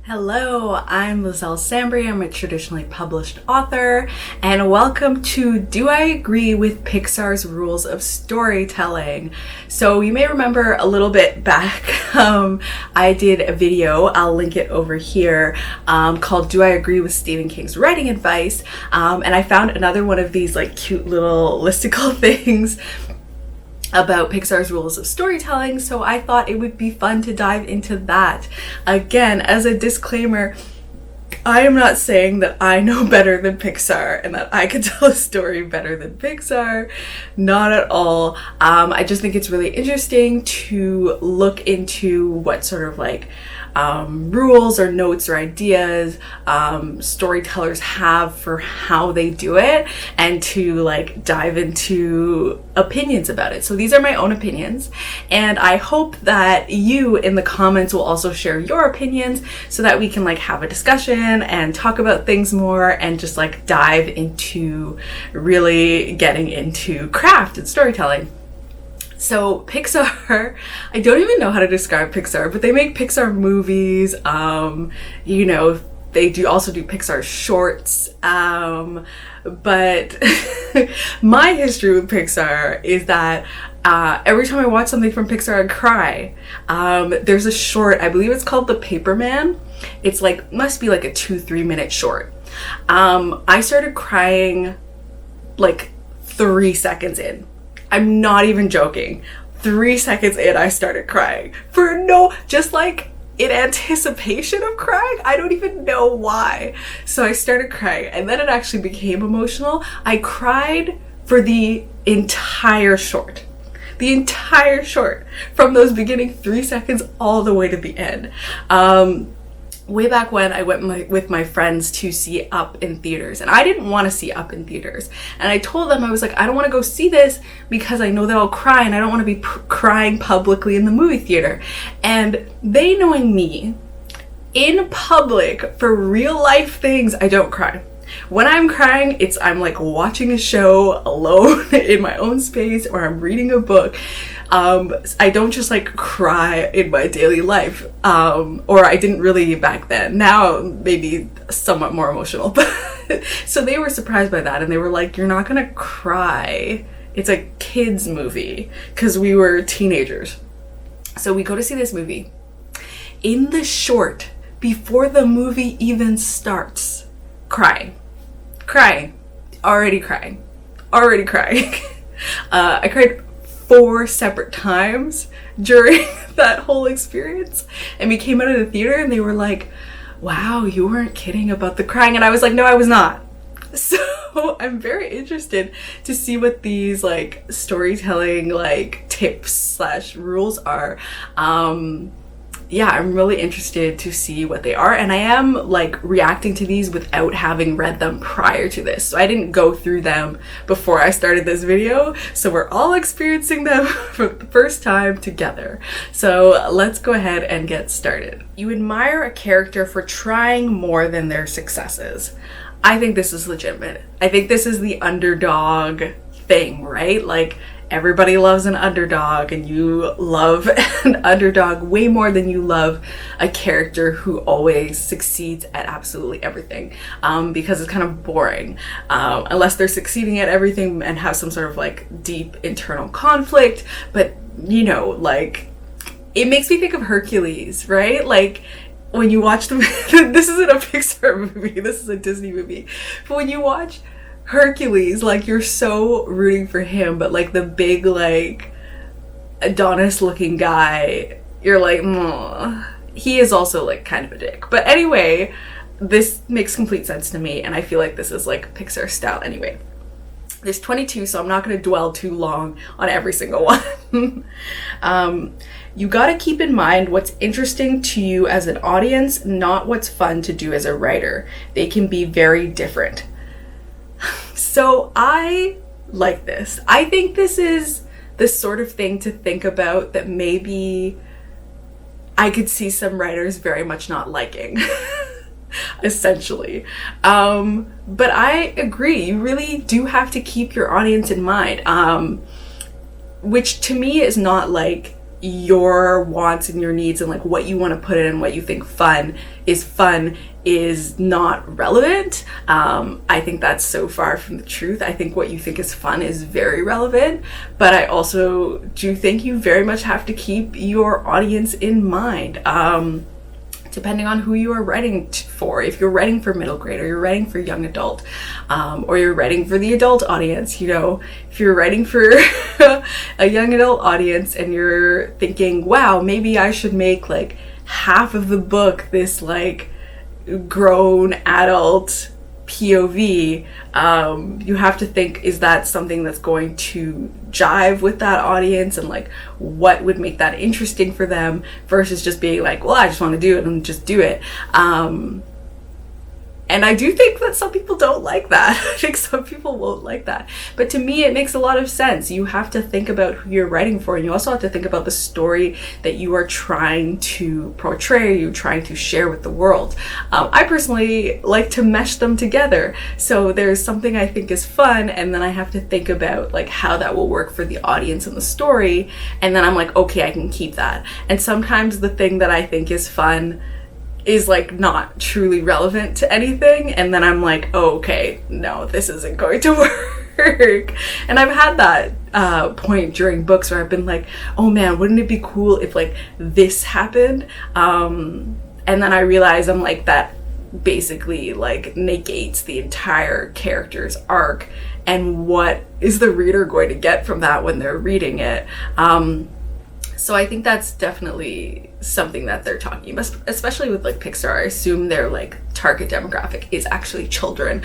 Hello, I'm Liselle Sambury. I'm a traditionally published author, and welcome to Do I Agree with Pixar's Rules of Storytelling? So you may remember a little bit back, I did a video, I'll link it over here, called Do I Agree with Stephen King's Writing Advice? And I found another one of these like cute little listicle things about Pixar's rules of storytelling, so I thought it would be fun to dive into that. Again, as a disclaimer, I am not saying that I know better than Pixar and that I can tell a story better than Pixar. Not at all. I just think it's really interesting to look into what sort of like rules or notes or ideas storytellers have for how they do it, and to like dive into opinions about it. So these are my own opinions, and I hope that you in the comments will also share your opinions so that we can like have a discussion and talk about things more and just like dive into really getting into craft and storytelling. So Pixar, I don't even know how to describe Pixar, but they make Pixar movies, you know, they also do Pixar shorts, but my history with Pixar is that every time I watch something from Pixar, I cry. There's a short, I believe it's called The Paper Man. It's like, must be like a 2-3 minute short. I started crying like 3 seconds in. I'm not even joking. 3 seconds in, I started crying. Just like in anticipation of crying. I don't even know why. So I started crying, and then it actually became emotional. I cried for the entire short. The entire short. From those beginning 3 seconds all the way to the end. Way back when, I went with my friends to see Up in theaters, and I didn't want to see Up in theaters, and I told them, I was like, I don't want to go see this because I know that I'll cry and I don't want to be crying publicly in the movie theater. And they, knowing me, in public for real life things, I don't cry. When I'm crying, I'm like watching a show alone in my own space, or I'm reading a book. I don't just like cry in my daily life, or I didn't really back then. Now maybe somewhat more emotional, but so they were surprised by that, and they were like, you're not gonna cry, it's a kids movie, because we were teenagers. So we go to see this movie. In the short, before the movie even starts, already crying. I cried 4 separate times during that whole experience, and we came out of the theater and they were like, wow, you weren't kidding about the crying. And I was like, no, I was not. So I'm very interested to see what these like storytelling like tips / rules are. Yeah, I'm really interested to see what they are, and I am like reacting to these without having read them prior to this. So I didn't go through them before I started this video, so we're all experiencing them for the first time together. So let's go ahead and get started. You admire a character for trying more than their successes. I think this is legitimate. I think this is the underdog thing, right? Like, everybody loves an underdog, and you love an underdog way more than you love a character who always succeeds at absolutely everything, because it's kind of boring, unless they're succeeding at everything and have some sort of like deep internal conflict. But you know, like, it makes me think of Hercules, right? Like, when you watch them, this isn't a Pixar movie, this is a Disney movie, but when you watch Hercules, like, you're so rooting for him, but like the big like Adonis looking guy, you're like, he is also like kind of a dick. But anyway, this makes complete sense to me, and I feel like this is like Pixar style anyway. There's 22, so I'm not going to dwell too long on every single one. You gotta keep in mind what's interesting to you as an audience, not what's fun to do as a writer. They can be very different. So I like this. I think this is the sort of thing to think about that maybe I could see some writers very much not liking, essentially. But I agree, you really do have to keep your audience in mind, which to me is not like your wants and your needs and like what you want to put in and what you think fun is not relevant. I think that's so far from the truth. I think what you think is fun is very relevant, but I also do think you very much have to keep your audience in mind. Depending on who you are writing for. If you're writing for middle grade, or you're writing for young adult, or you're writing for the adult audience, you know, if you're writing for a young adult audience and you're thinking, wow, maybe I should make like half of the book this like grown adult POV, you have to think, is that something that's going to jive with that audience, and like what would make that interesting for them, versus just being like, well, I just want to do it and just do it. And I do think that some people don't like that. I think some people won't like that. But to me, it makes a lot of sense. You have to think about who you're writing for, and you also have to think about the story that you are trying to portray, you're trying to share with the world. I personally like to mesh them together. So there's something I think is fun, and then I have to think about like how that will work for the audience and the story. And then I'm like, okay, I can keep that. And sometimes the thing that I think is fun is like not truly relevant to anything, and then I'm like, oh, okay, no, this isn't going to work. And I've had that point during books where I've been like, oh man, wouldn't it be cool if like this happened, and then I realize I'm like, that basically like negates the entire character's arc, and what is the reader going to get from that when they're reading it? So I think that's definitely something that they're talking about, especially with like Pixar. I assume their like target demographic is actually children.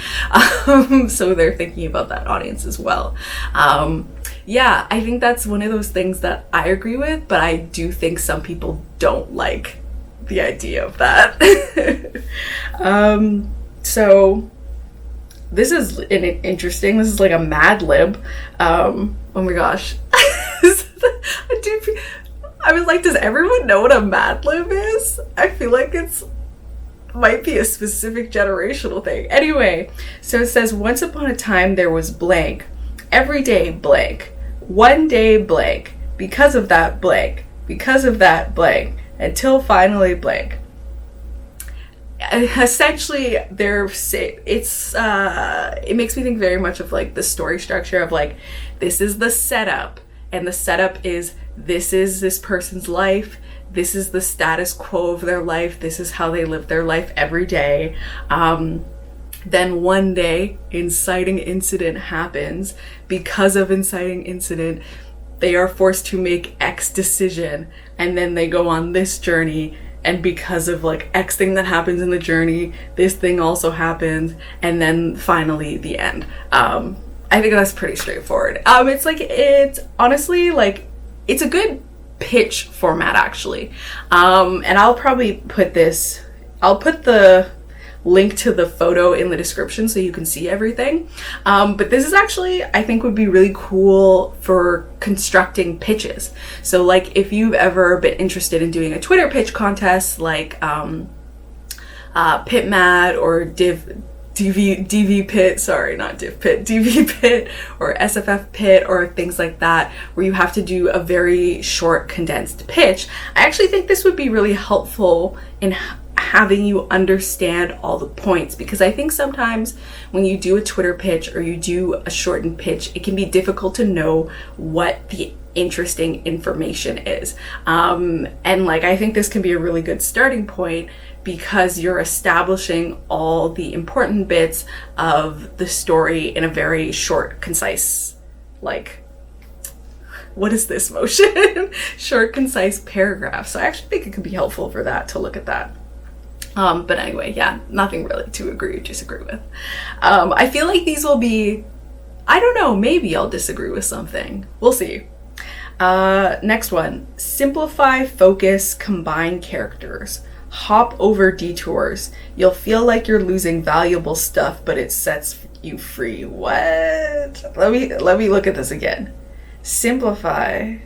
So they're thinking about that audience as well. Yeah, I think that's one of those things that I agree with, but I do think some people don't like the idea of that. So this is interesting. This is like a Mad Lib. Oh my gosh. I was like, does everyone know what a Mad Lib is? I feel like might be a specific generational thing. Anyway, so it says, once upon a time there was blank. Every day blank. One day blank. Because of that blank. Because of that blank. Until finally blank. Essentially, it makes me think very much of like the story structure of like, this is the setup. And the setup is, this is this person's life, this is the status quo of their life, this is how they live their life every day. Then one day, inciting incident happens. Because of inciting incident, they are forced to make X decision, and then they go on this journey, and because of like X thing that happens in the journey, this thing also happens, and then finally the end. I think that's pretty straightforward. It's honestly like, it's a good pitch format actually. And I'll probably put the link to the photo in the description so you can see everything. But this is actually, I think, would be really cool for constructing pitches. So like if you've ever been interested in doing a Twitter pitch contest, like PitMad or DV Pit, sorry, not Div Pit, DV Pit or SFF Pit or things like that, where you have to do a very short condensed pitch, I actually think this would be really helpful in having you understand all the points, because I think sometimes when you do a Twitter pitch or you do a shortened pitch, it can be difficult to know what the interesting information is. And like, I think this can be a really good starting point, because you're establishing all the important bits of the story in a very short, concise, like, what is this motion? Short, concise paragraph. So I actually think it could be helpful for that, to look at that. But anyway, yeah, nothing really to agree or disagree with. I feel like these will be, I don't know, maybe I'll disagree with something. We'll see. Next one, simplify, focus, combine characters. Hop over detours. You'll feel like you're losing valuable stuff, but it sets you free. What? Let me look at this again. Simplify,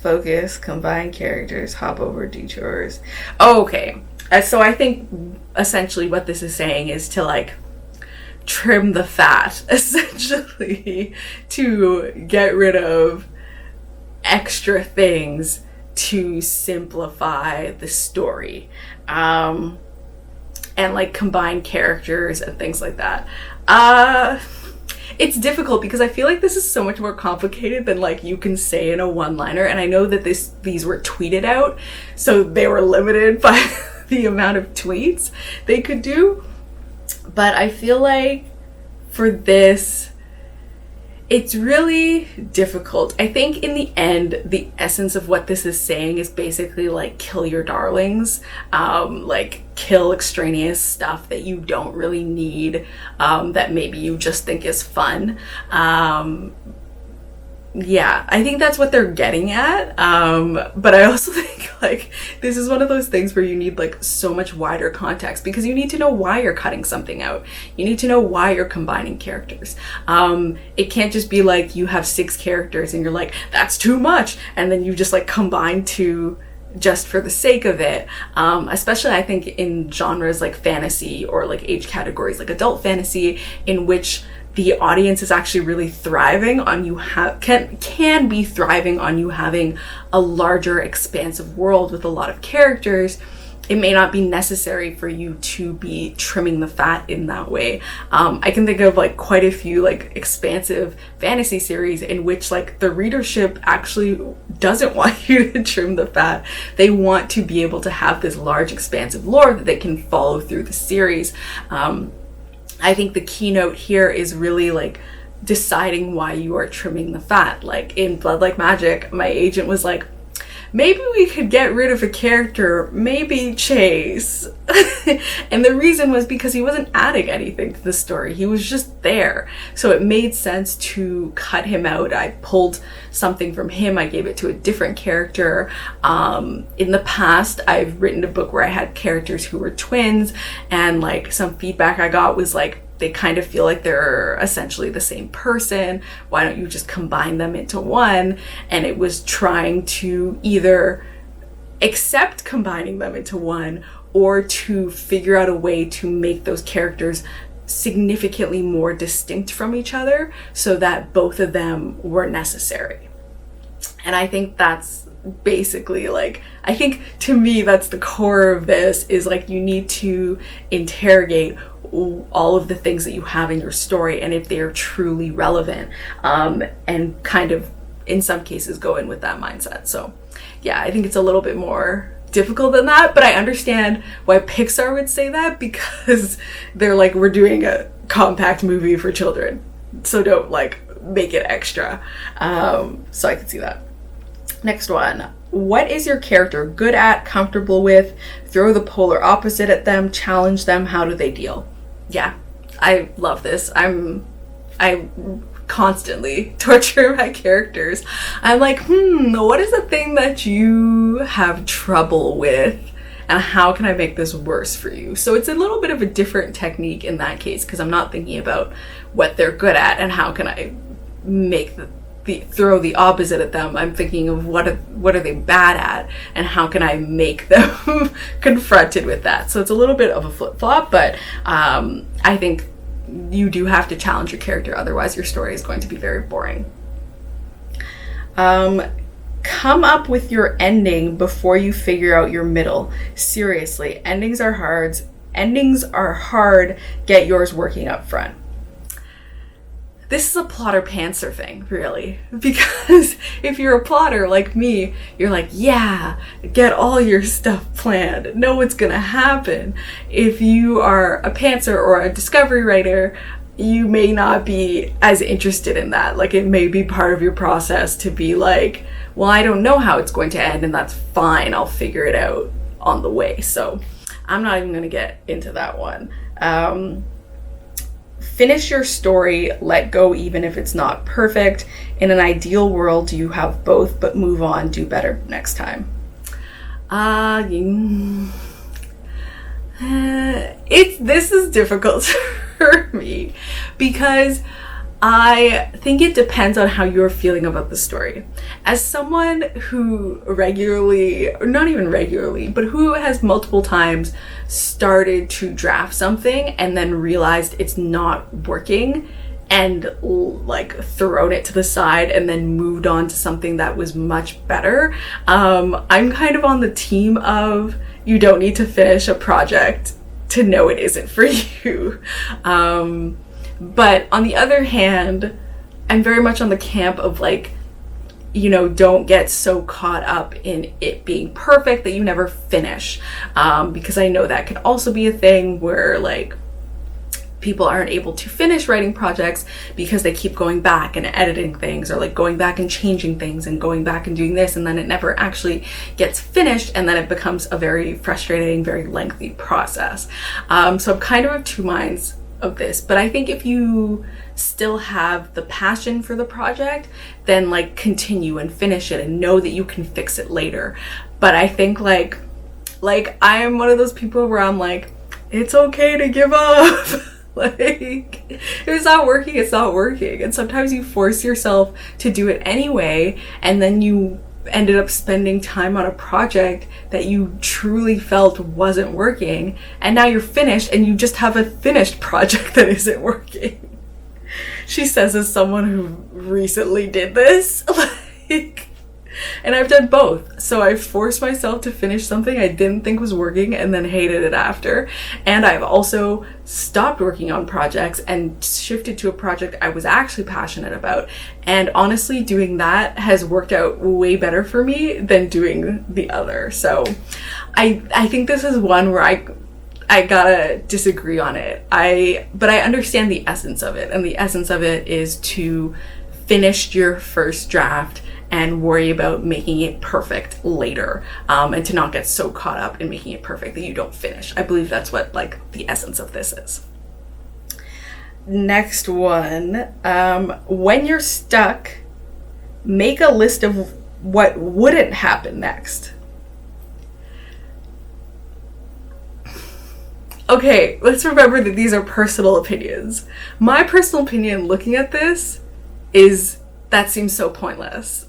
focus, combine characters, hop over detours. Oh, okay. So I think essentially what this is saying is to like trim the fat, essentially, to get rid of extra things to simplify the story, and like combine characters and things like that. It's difficult because I feel like this is so much more complicated than like you can say in a one-liner, and I know that these were tweeted out, so they were limited by the amount of tweets they could do. But I feel like for this, it's really difficult. I think in the end, the essence of what this is saying is basically like kill your darlings, like kill extraneous stuff that you don't really need, that maybe you just think is fun. Yeah, I think that's what they're getting at. But I also think like this is one of those things where you need like so much wider context, because you need to know why you're cutting something out. You need to know why you're combining characters. It can't just be like you have 6 characters and you're like, that's too much, and then you just like combine 2 just for the sake of it. Especially I think in genres like fantasy or like age categories like adult fantasy, in which the audience is actually really thriving on you can be thriving on you having a larger expansive world with a lot of characters. It may not be necessary for you to be trimming the fat in that way. I can think of like quite a few like expansive fantasy series in which like the readership actually doesn't want you to trim the fat. They want to be able to have this large expansive lore that they can follow through the series. I think the keynote here is really like deciding why you are trimming the fat. Like in Blood Like Magic, my agent was like, maybe we could get rid of a character, maybe Chase. And the reason was because he wasn't adding anything to the story. He was just there. So it made sense to cut him out. I pulled something from him. I gave it to a different character. In the past, I've written a book where I had characters who were twins, and like some feedback I got was like, they kind of feel like they're essentially the same person. Why don't you just combine them into one? And it was trying to either accept combining them into one, or to figure out a way to make those characters significantly more distinct from each other so that both of them were necessary. And I think that's basically like, I think to me that's the core of this, is like you need to interrogate all of the things that you have in your story and if they are truly relevant, and kind of in some cases go in with that mindset. So yeah, I think it's a little bit more difficult than that, but I understand why Pixar would say that, because they're like, we're doing a compact movie for children, so don't like make it extra. So I can see that. Next one. What is your character good at, comfortable with? Throw the polar opposite at them, challenge them. How do they deal? Yeah, I love this. I constantly torture my characters. I'm like, what is the thing that you have trouble with, and how can I make this worse for you? So it's a little bit of a different technique in that case, because I'm not thinking about what they're good at and how can I make throw the opposite at them. I'm thinking of what are they bad at, and how can I make them confronted with that. So it's a little bit of a flip-flop, but I think you do have to challenge your character, otherwise your story is going to be very boring. Come up with your ending before you figure out your middle. Seriously, endings are hard. Get yours working up front. This is a plotter pantser thing, really, because if you're a plotter like me, you're like, yeah, get all your stuff planned, know what's gonna happen. If you are a pantser or a discovery writer, you may not be as interested in that. Like, it may be part of your process to be like, well, I don't know how it's going to end, and that's fine, I'll figure it out on the way. So I'm not even gonna get into that one. Finish your story, let go even if it's not perfect. In an ideal world, you have both, but move on, do better next time. This is difficult for me, because I think it depends on how you're feeling about the story. As someone who regularly, or not even regularly, but who has multiple times started to draft something and then realized it's not working, and like thrown it to the side and then moved on to something that was much better. I'm kind of on the team of, you don't need to finish a project to know it isn't for you. But on the other hand, I'm very much on the camp of like, you know, don't get so caught up in it being perfect that you never finish. Because I know that can also be a thing where like people aren't able to finish writing projects because they keep going back and editing things, or like going back and changing things and going back and doing this, and then it never actually gets finished, and then it becomes a very frustrating, very lengthy process. So I'm kind of of two minds of this, but I think if you still have the passion for the project, then like continue and finish it and know that you can fix it later. But I think like I am one of those people where I'm like, it's okay to give up. Like, if it's not working, it's not working. And sometimes you force yourself to do it anyway, and then you ended up spending time on a project that you truly felt wasn't working, and now you're finished and you just have a finished project that isn't working. She says as someone who recently did this. Like, and I've done both. So I forced myself to finish something I didn't think was working and then hated it after. And I've also stopped working on projects and shifted to a project I was actually passionate about. And honestly, doing that has worked out way better for me than doing the other. So I think this is one where I gotta disagree on it. But I understand the essence of it. And the essence of it is to finish your first draft and worry about making it perfect later, and to not get so caught up in making it perfect that you don't finish. I believe that's what like the essence of this is. Next one, when you're stuck, make a list of what wouldn't happen next. Okay, let's remember that these are personal opinions. My personal opinion looking at this is that seems so pointless.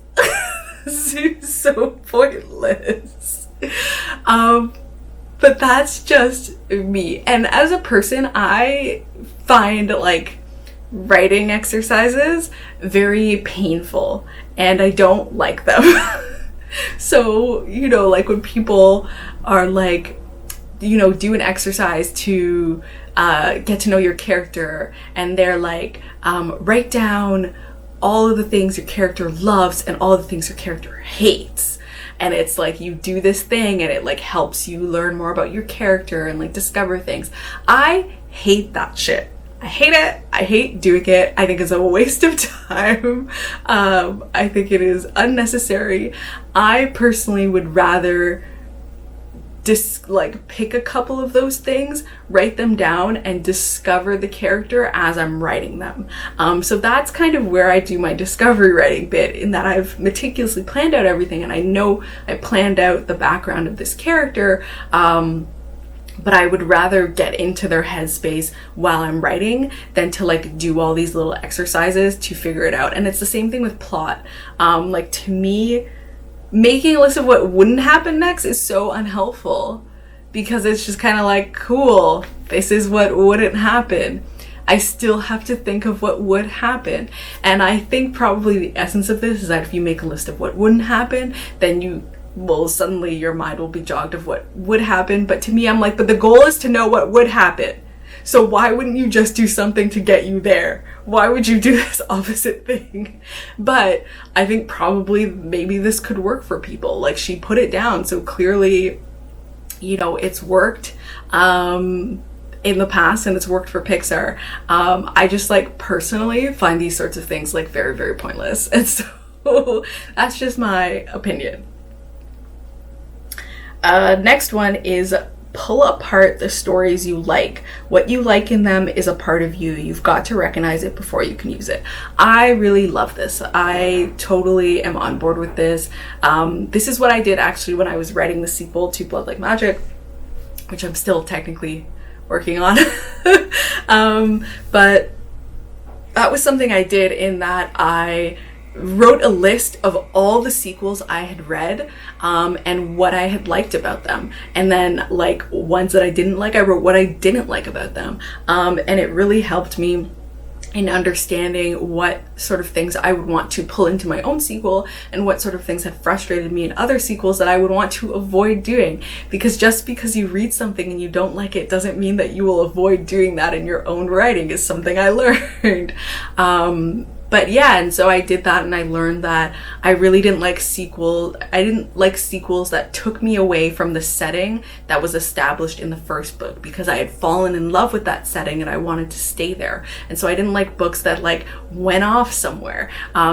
Seems so pointless. But that's just me. And as a person, I find like writing exercises very painful, and I don't like them. So, you know, like when people are like, you know, do an exercise to get to know your character, and they're like, write down all of the things your character loves and all of the things your character hates. And it's like you do this thing and it like helps you learn more about your character and like discover things. I hate that shit. I hate it. I hate doing it. I think it's a waste of time. I think it is unnecessary. I personally would rather just like pick a couple of those things, write them down, and discover the character as I'm writing them. So that's kind of where I do my discovery writing bit, in that I've meticulously planned out everything and I know I planned out the background of this character, but I would rather get into their headspace while I'm writing than to like do all these little exercises to figure it out. And it's the same thing with plot. Like to me, making a list of what wouldn't happen next is so unhelpful, because it's just kind of like, cool, this is what wouldn't happen. I still have to think of what would happen. And I think probably the essence of this is that if you make a list of what wouldn't happen, then you will suddenly, your mind will be jogged of what would happen. But to me, I'm like, but the goal is to know what would happen. So why wouldn't you just do something to get you there? Why would you do this opposite thing? But I think probably maybe this could work for people. Like, she put it down, so clearly, you know, it's worked in the past and it's worked for Pixar. I just like personally find these sorts of things like very, very pointless. And so that's just my opinion. Next one is pull apart the stories you like. What you like in them is a part of you. You've got to recognize it before you can use it. I really love this. I totally am on board with this. This is what I did actually when I was writing the sequel to Blood Like Magic, which I'm still technically working on. But that was something I did, in that I wrote a list of all the sequels I had read, and what I had liked about them. And then like ones that I didn't like, I wrote what I didn't like about them. And it really helped me in understanding what sort of things I would want to pull into my own sequel and what sort of things have frustrated me in other sequels that I would want to avoid doing. Because just because you read something and you don't like it doesn't mean that you will avoid doing that in your own writing, is something I learned. But yeah, and so I did that, and I learned that I really didn't like sequels. I didn't like sequels that took me away from the setting that was established in the first book, because I had fallen in love with that setting and I wanted to stay there. And so I didn't like books that like went off somewhere.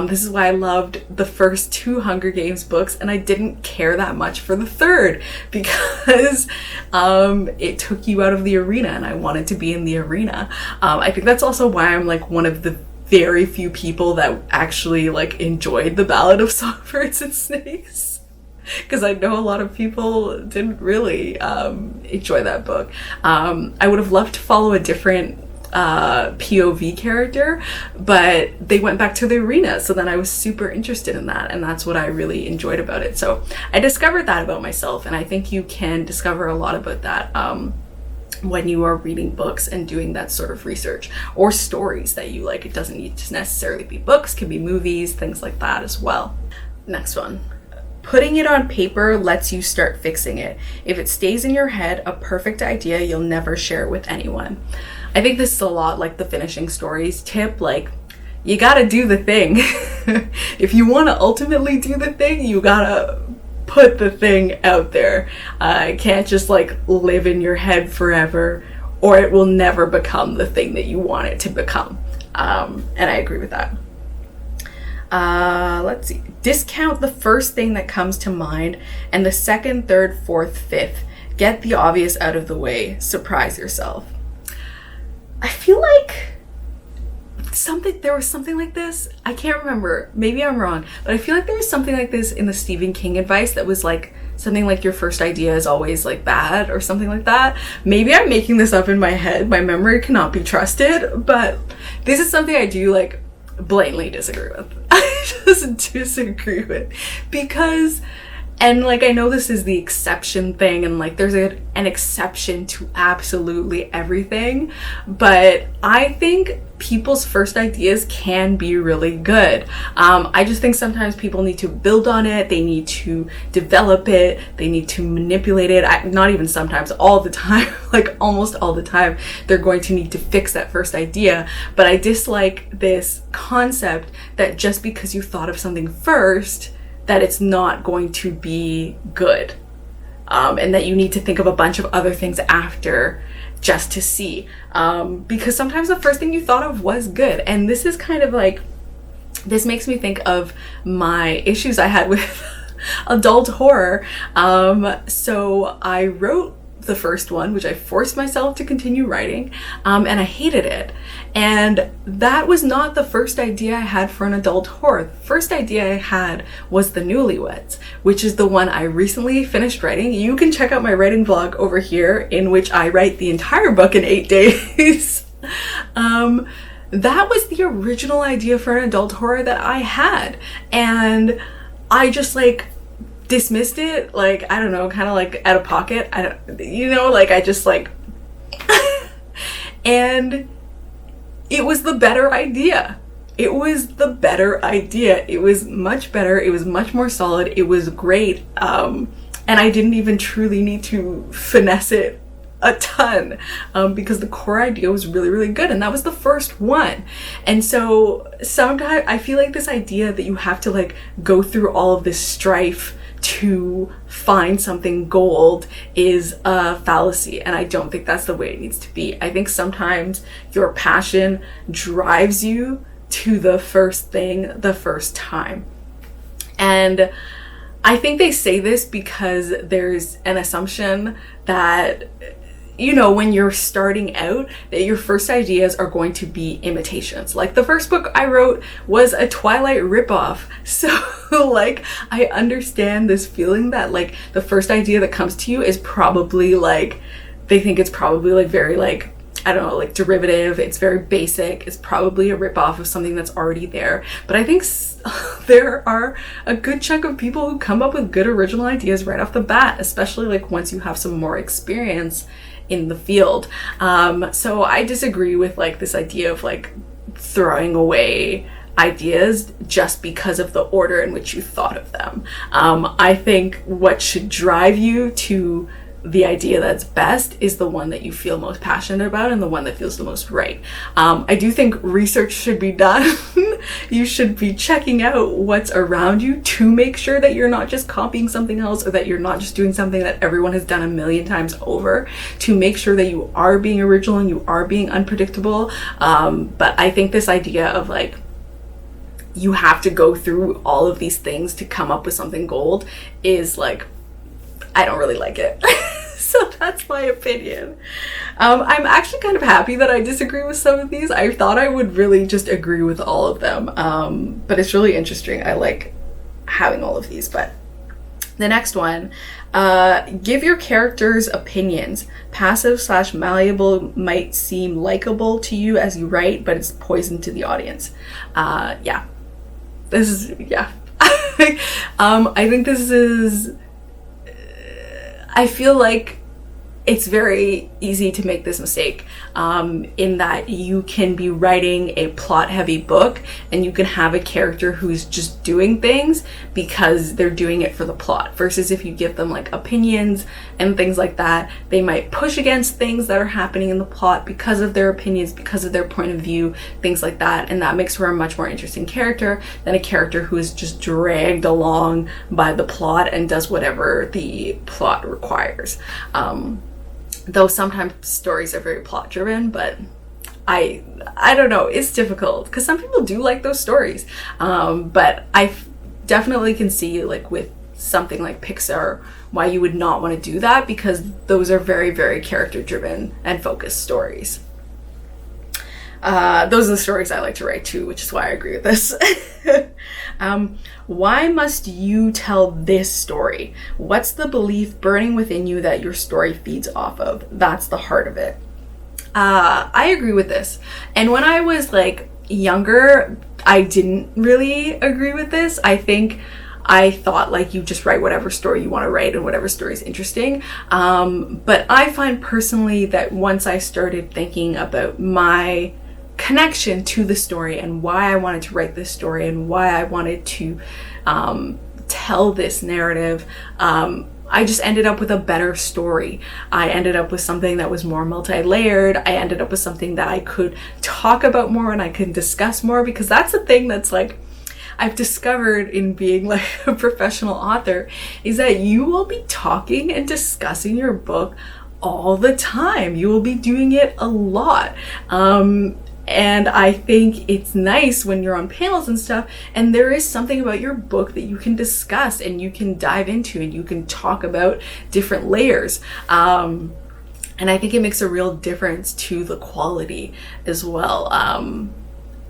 This is why I loved the first 2 Hunger Games books, and I didn't care that much for the third, because it took you out of the arena, and I wanted to be in the arena. I think that's also why I'm like one of the very few people that actually like enjoyed the Ballad of Songbirds and Snakes, because I know a lot of people didn't really enjoy that book. I would have loved to follow a different POV character, but they went back to the arena, so then I was super interested in that, and that's what I really enjoyed about it. So I discovered that about myself, and I think you can discover a lot about that when you are reading books and doing that sort of research, or stories that you like. It doesn't need to necessarily be books, can be movies, things like that as well. Next one. Putting it on paper lets you start fixing it. If it stays in your head, a perfect idea, you'll never share it with anyone. I think this is a lot like the finishing stories tip. Like, you gotta do the thing. If you want to ultimately do the thing, you gotta put the thing out there. It can't just like live in your head forever, or it will never become the thing that you want it to become. And I agree with that. Let's see. Discount the first thing that comes to mind, and the second, third, fourth, fifth. Get the obvious out of the way. Surprise yourself. I feel like there was something like this. I can't remember. Maybe I'm wrong, but I feel like there was something like this in the Stephen King advice that was like something like your first idea is always like bad, or something like that. Maybe I'm making this up in my head. My memory cannot be trusted, but this is something I do like blatantly disagree with. I just disagree with, because, and like, I know this is the exception thing, and like there's an exception to absolutely everything, but I think people's first ideas can be really good. I just think sometimes people need to build on it, they need to develop it, they need to manipulate it. Not even sometimes, all the time, like almost all the time, they're going to need to fix that first idea. But I dislike this concept that just because you thought of something first, that it's not going to be good, and that you need to think of a bunch of other things after just to see, because sometimes the first thing you thought of was good. And this is kind of like, this makes me think of my issues I had with adult horror. So I wrote the first one, which I forced myself to continue writing, and I hated it. And that was not the first idea I had for an adult horror. The first idea I had was The Newlyweds, which is the one I recently finished writing. You can check out my writing vlog over here, in which I write the entire book in 8 days. That was the original idea for an adult horror that I had, and I just like dismissed it, like, I don't know, kind of like out of pocket. I don't, you know, like I just like and it was the better idea. It was the better idea. It was much better. It was much more solid. It was great. And I didn't even truly need to finesse it a ton, because the core idea was really, really good, and that was the first one. And so sometimes I feel like this idea that you have to like go through all of this strife to find something gold is a fallacy, and I don't think that's the way it needs to be. I think sometimes your passion drives you to the first thing the first time. And I think they say this because there's an assumption that, you know, when you're starting out, that your first ideas are going to be imitations. Like the first book I wrote was a Twilight ripoff. So like, I understand this feeling that like the first idea that comes to you is probably like, they think it's probably like very like, I don't know, like derivative. It's very basic. It's probably a ripoff of something that's already there. But I think there are a good chunk of people who come up with good original ideas right off the bat, especially like once you have some more experience in the field. So I disagree with like this idea of like throwing away ideas just because of the order in which you thought of them. I think what should drive you to the idea that's best is the one that you feel most passionate about and the one that feels the most right. I do think research should be done. You should be checking out what's around you to make sure that you're not just copying something else, or that you're not just doing something that everyone has done a million times over, to make sure that you are being original and you are being unpredictable. But I think this idea of like, you have to go through all of these things to come up with something gold is like, I don't really like it. So that's my opinion. I'm actually kind of happy that I disagree with some of these. I thought I would really just agree with all of them. But it's really interesting. I like having all of these. But the next one, give your characters opinions. Passive/malleable might seem likable to you as you write, but it's poison to the audience. Yeah. This is, yeah. I think this is, I feel like it's very easy to make this mistake, in that you can be writing a plot-heavy book and you can have a character who's just doing things because they're doing it for the plot, versus if you give them like opinions and things like that, they might push against things that are happening in the plot because of their opinions, because of their point of view, things like that, and that makes her a much more interesting character than a character who is just dragged along by the plot and does whatever the plot requires. Though sometimes stories are very plot driven, but I don't know, it's difficult because some people do like those stories. But I definitely can see, like with something like Pixar, why you would not want to do that, because those are very, very character driven and focused stories. Those are the stories I like to write too, which is why I agree with this. Why must you tell this story? What's the belief burning within you that your story feeds off of? That's the heart of it. I agree with this. And when I was like younger, I didn't really agree with this. I think I thought like you just write whatever story you want to write and whatever story is interesting. But I find personally that once I started thinking about my connection to the story and why I wanted to write this story and why I wanted to tell this narrative, I just ended up with a better story. I ended up with something that was more multi-layered. I ended up with something that I could talk about more and I could discuss more, because that's the thing that's like I've discovered in being like a professional author, is that you will be talking and discussing your book all the time. You will be doing it a lot. And I think it's nice when you're on panels and stuff and there is something about your book that you can discuss and you can dive into and you can talk about different layers. And I think it makes a real difference to the quality as well.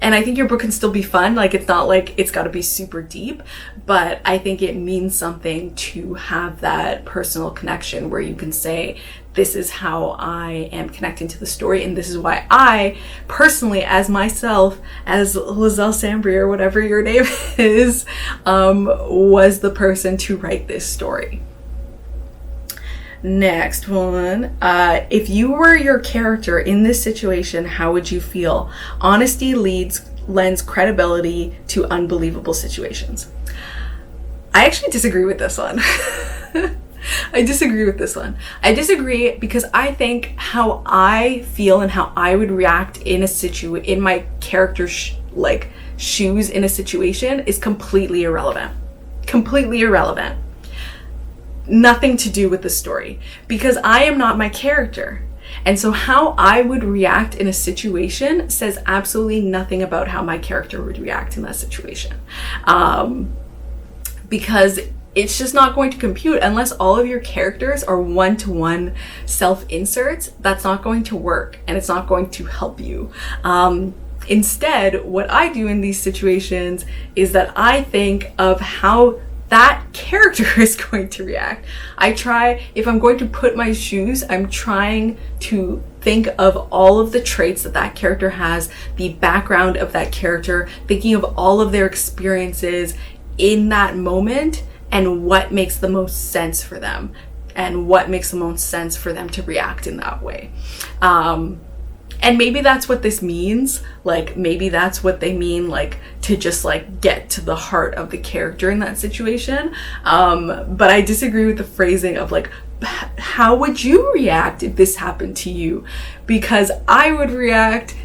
And I think your book can still be fun. Like, it's not like it's got to be super deep, but I think it means something to have that personal connection where you can say, this is how I am connecting to the story, and this is why I personally, as myself, as Liselle Sambury or whatever your name is, was the person to write this story. Next one. If you were your character in this situation, how would you feel? Honesty lends credibility to unbelievable situations. I actually disagree with this one. I disagree with this one. I disagree because I think how I feel and how I would react in a in my character's shoes in a situation is completely irrelevant. Completely irrelevant. Nothing to do with the story, because I am not my character. And so how I would react in a situation says absolutely nothing about how my character would react in that situation. Because it's just not going to compute unless all of your characters are one-to-one self-inserts. That's not going to work and it's not going to help you. Instead, what I do in these situations is that I think of how that character is going to react. I try, if I'm going to put my shoes, I'm trying to think of all of the traits that that character has, the background of that character, thinking of all of their experiences in that moment and what makes the most sense for them and what makes the most sense for them to react in that way. And maybe that's what this means. Like, maybe that's what they mean, like, to just, like, get to the heart of the character in that situation. But I disagree with the phrasing of, like, how would you react if this happened to you? Because I would react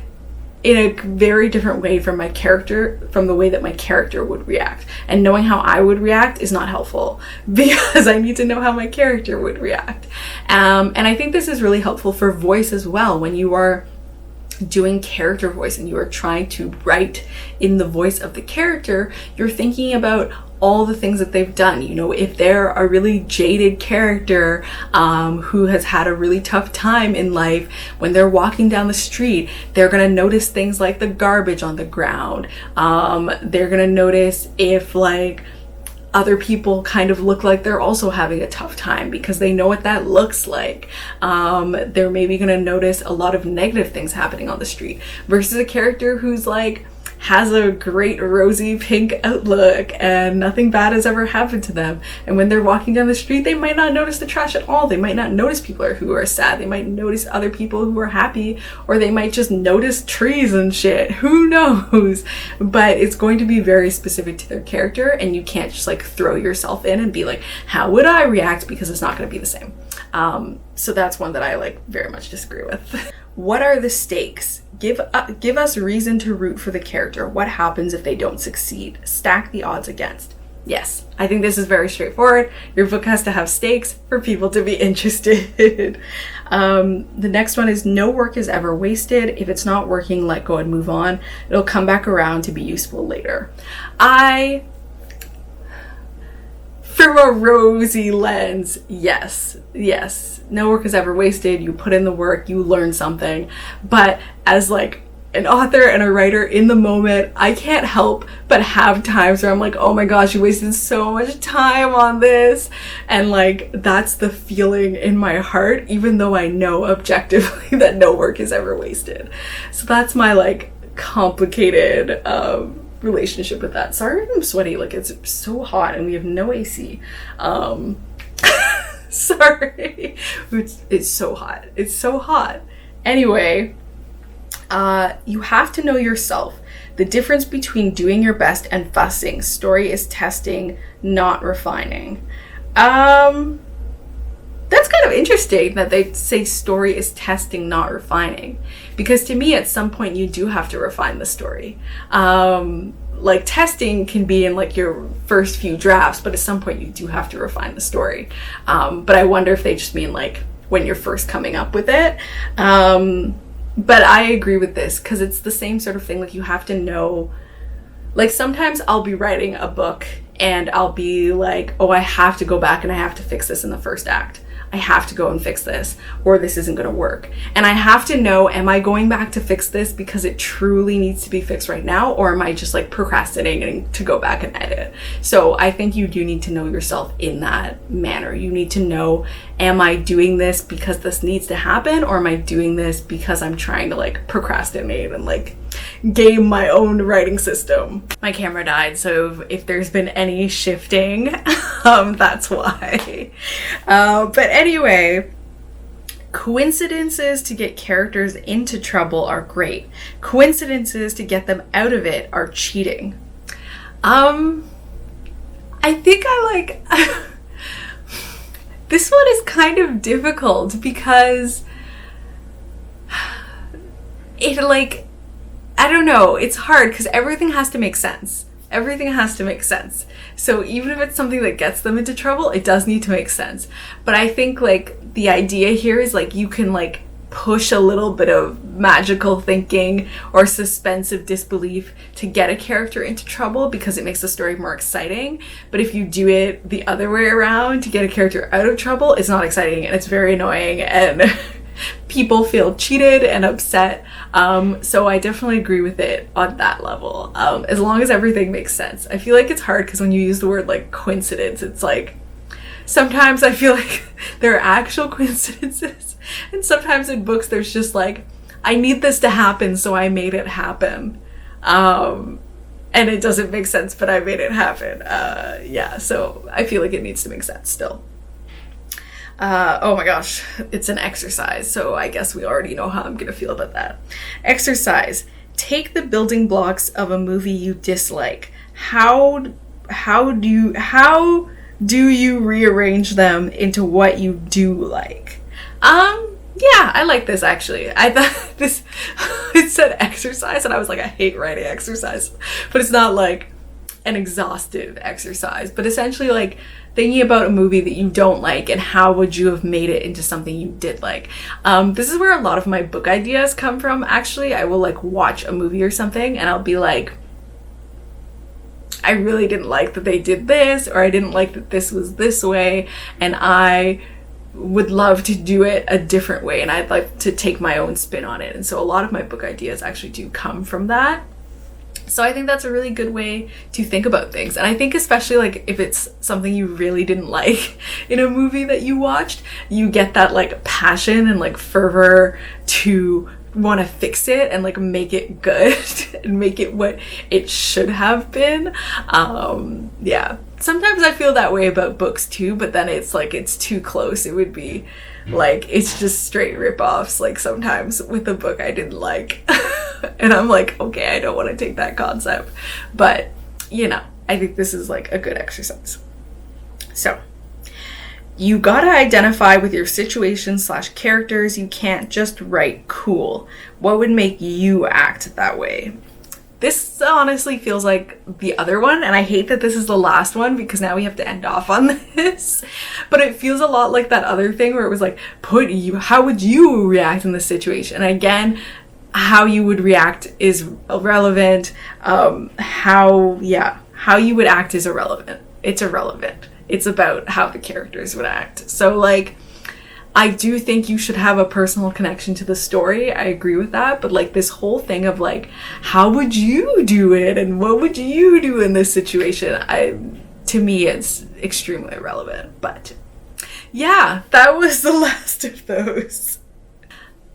in a very different way from my character, from the way that my character would react. And knowing how I would react is not helpful, because I need to know how my character would react. And I think this is really helpful for voice as well. When you are doing character voice and you are trying to write in the voice of the character, you're thinking about all the things that they've done. You know, if they're a really jaded character who has had a really tough time in life, when they're walking down the street, they're gonna notice things like the garbage on the ground. They're gonna notice if, like, other people kind of look like they're also having a tough time, because they know what that looks like. They're maybe gonna notice a lot of negative things happening on the street, versus a character who's like, has a great rosy pink outlook and nothing bad has ever happened to them. And when they're walking down the street, they might not notice the trash at all. They might not notice people who are sad. They might notice other people who are happy, or they might just notice trees and shit. Who knows? But it's going to be very specific to their character, and you can't just like throw yourself in and be like, how would I react? Because it's not going to be the same. So that's one that I like very much disagree with. What are the stakes? Give us reason to root for the character. What happens if they don't succeed? Stack the odds against. Yes, I think this is very straightforward. Your book has to have stakes for people to be interested. The next one is, no work is ever wasted. If it's not working, let go and move on. It'll come back around to be useful later. From a rosy lens, yes, no work is ever wasted. You put in the work, you learn something. But as like an author and a writer in the moment, I can't help but have times where I'm like, oh my gosh, you wasted so much time on this. And like, that's the feeling in my heart, even though I know objectively that no work is ever wasted. So that's my like complicated relationship with that. Sorry I'm sweaty, like it's so hot and we have no AC. Sorry. It's so hot. It's so hot. Anyway, you have to know yourself. The difference between doing your best and fussing. Story is testing, not refining. That's kind of interesting that they say story is testing, not refining. Because to me, at some point, you do have to refine the story. Like testing can be in like your first few drafts, but at some point you do have to refine the story. But I wonder if they just mean like when you're first coming up with it. But I agree with this, because it's the same sort of thing. Like, you have to know, like, sometimes I'll be writing a book and I'll be like, oh, I have to go back and I have to fix this in the first act. I have to go and fix this, or this isn't going to work. And I have to know, am I going back to fix this because it truly needs to be fixed right now, or am I just like procrastinating to go back and edit? So I think you do need to know yourself in that manner. You need to know, am I doing this because this needs to happen, or am I doing this because I'm trying to like procrastinate and like game my own writing system? My camera died, so if there's been any shifting, that's why. But anyway, coincidences to get characters into trouble are great. Coincidences to get them out of it are cheating. I think I like this one is kind of difficult, because it like, I don't know, it's hard because everything has to make sense. Everything has to make sense. So even if it's something that gets them into trouble, it does need to make sense. But I think like the idea here is like you can like push a little bit of magical thinking or suspensive disbelief to get a character into trouble, because it makes the story more exciting. But if you do it the other way around to get a character out of trouble, it's not exciting and it's very annoying, and people feel cheated and upset. So I definitely agree with it on that level, as long as everything makes sense. I feel like it's hard because when you use the word like coincidence, it's like sometimes I feel like there are actual coincidences, and sometimes in books there's just like, I need this to happen, so I made it happen, and it doesn't make sense, but I made it happen. Yeah, so I feel like it needs to make sense still. Oh my gosh, it's an exercise, so I guess we already know how I'm gonna feel about that. Exercise. Take the building blocks of a movie you dislike. How do you rearrange them into what you do like? Yeah, I like this actually. I thought this, it said exercise and I was like, I hate writing exercise, but it's not like an exhaustive exercise, but essentially like thinking about a movie that you don't like and how would you have made it into something you did like. This is where a lot of my book ideas come from actually. I will like watch a movie or something and I'll be like, I really didn't like that they did this, or I didn't like that this was this way, and I would love to do it a different way, and I'd like to take my own spin on it. And so a lot of my book ideas actually do come from that. So I think that's a really good way to think about things. And I think especially like if it's something you really didn't like in a movie that you watched, you get that like passion and like fervor to want to fix it and like make it good and make it what it should have been. Yeah, sometimes I feel that way about books too, but then it's like it's too close. It would be like it's just straight rip-offs like sometimes with a book I didn't like. And I'm like, okay, I don't want to take that concept, but you know, I think this is like a good exercise. So you gotta identify with your situation / characters. You can't just write cool. What would make you act that way? This honestly feels like the other one, and I hate that this is the last one because now we have to end off on this. But it feels a lot like that other thing where it was like, how would you react in this situation? And again, how you would react is irrelevant. How you would act is irrelevant. It's irrelevant. It's about how the characters would act. So like, I do think you should have a personal connection to the story. I agree with that. But like this whole thing of like, how would you do it? And what would you do in this situation? To me, it's extremely irrelevant. But yeah, that was the last of those.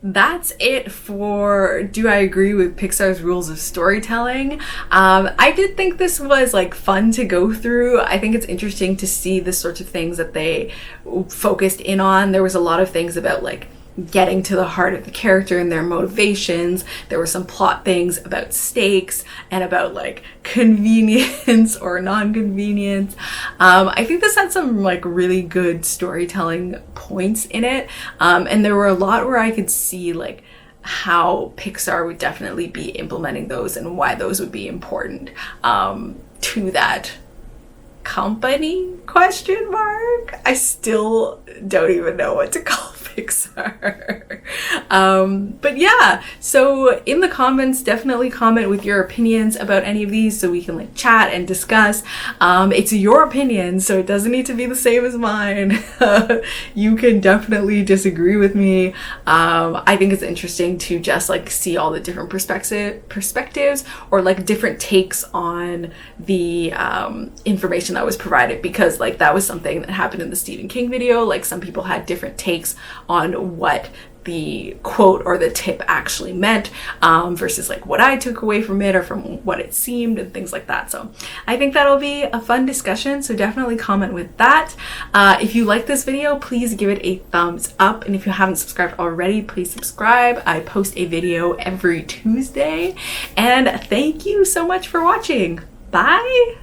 That's it for Do I Agree with Pixar's Rules of Storytelling? I did think this was like fun to go through. I think it's interesting to see the sorts of things that they focused in on. There was a lot of things about like getting to the heart of the character and their motivations. There were some plot things about stakes and about like convenience or non-convenience. I think this had some like really good storytelling points in it. And there were a lot where I could see like how Pixar would definitely be implementing those and why those would be important to that company ? I still don't even know what to call Pixar. But yeah, so in the comments, definitely comment with your opinions about any of these so we can like chat and discuss. It's your opinion, so it doesn't need to be the same as mine. You can definitely disagree with me. I think it's interesting to just like see all the different perspectives or like different takes on the information that was provided, because like that was something that happened in the Stephen King video. Like some people had different takes on what the quote or the tip actually meant versus like what I took away from it or from what it seemed and things like that. So I think that'll be a fun discussion, so definitely comment with that. If you like this video, please give it a thumbs up, and if you haven't subscribed already, please subscribe. I post a video every Tuesday, and thank you so much for watching. Bye!